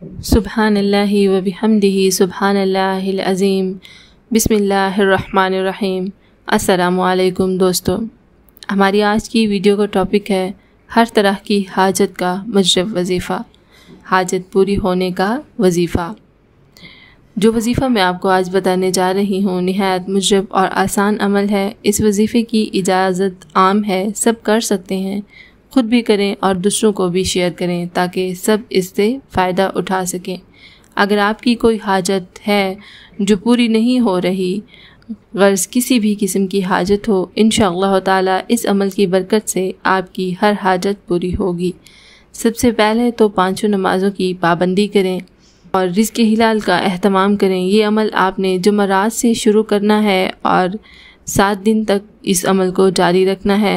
सुब्हानल्लाहि व बिहम्दिही सुब्हानल्लाहिल अज़ीम। बिस्मिल्लाहिर्रहमानिर्रहीम। अस्सलामु अलैकुम दोस्तों, हमारी आज की वीडियो का टॉपिक है हर तरह की हाजत का मुजरब वजीफ़ा, हाजत पूरी होने का वजीफ़ा। जो वजीफ़ा मैं आपको आज बताने जा रही हूँ निहायत मुजरब और आसान अमल है। इस वजीफ़े की इजाज़त आम है, सब कर सकते हैं। ख़ुद भी करें और दूसरों को भी शेयर करें ताकि सब इससे फ़ायदा उठा सकें। अगर आपकी कोई हाजत है जो पूरी नहीं हो रही, गर्ज़ किसी भी किस्म की हाजत हो, इंशाअल्लाह ताला इस अमल की बरकत से आपकी हर हाजत पूरी होगी। सबसे पहले तो पाँचों नमाज़ों की पाबंदी करें और रिज़्क़ हिलाल का एहतमाम करें। ये अमल आपने जुमरात से शुरू करना है और 7 दिन तक इस अमल को जारी रखना है।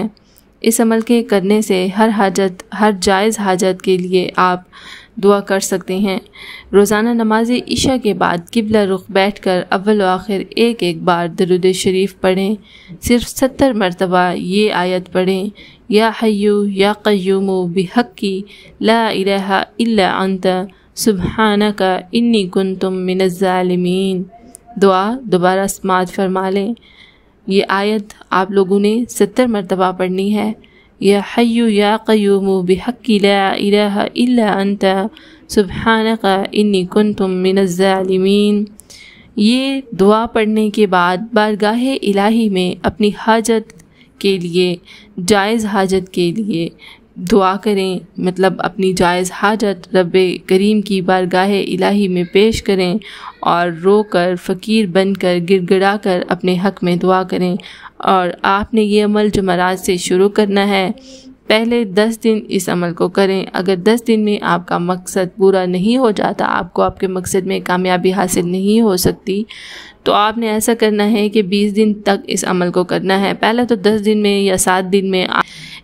इस अमल के करने से हर जायज़ हाजत के लिए आप दुआ कर सकते हैं। रोज़ाना नमाज इशा के बाद किबला रुख बैठकर अव्वल व आखिर एक बार दरूद शरीफ पढ़ें। सिर्फ 70 मरतबा ये आयत पढ़ें, या हय्यू या क़य्यूमु बिहक्की ला इलाहा इल्ला अंता सुब्हानका इन्नी कुन्तु मिनज़ ज़ालिमीन। दुआ दोबारा समाअत फरमा लें। ये आयत आप लोगों ने 70 मरतबा पढ़नी है। या हय्यू या क़य्यूमु बिहक्की ला इलाहा इल्ला अंता सुब्हानका इन्नी कुन्तु मिनज़ ज़ालिमीन। ये दुआ पढ़ने के बाद बारगाह इलाही में अपनी हाजत के लिए, जायज़ हाजत के लिए दुआ करें। मतलब अपनी जायज़ हाजत रब्बे करीम की बारगाह इलाही में पेश करें और रोकर फ़कीर बनकर गिड़गिड़ा कर अपने हक़ में दुआ करें। और आपने ये अमल जुमरात से शुरू करना है। पहले 10 दिन इस अमल को करें। अगर 10 दिन में आपका मकसद पूरा नहीं हो जाता, आपको आपके मकसद में कामयाबी हासिल नहीं हो सकती, तो आपने ऐसा करना है कि 20 दिन तक इस अमल को करना है। पहले तो 10 दिन में या 7 दिन में,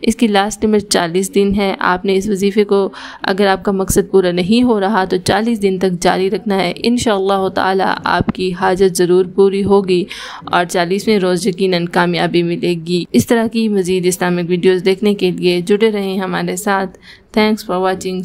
इसकी लास्ट लिमिट 40 दिन है। आपने इस वजीफ़े को, अगर आपका मकसद पूरा नहीं हो रहा, तो 40 दिन तक जारी रखना है। इंशाअल्लाह ताला आपकी हाजत ज़रूर पूरी होगी और 40वें रोज़ यकीनन कामयाबी मिलेगी। इस तरह की मज़ीद इस्लामिक वीडियोज़ देखने के लिए जुड़े रहें हमारे साथ। Thanks for watching.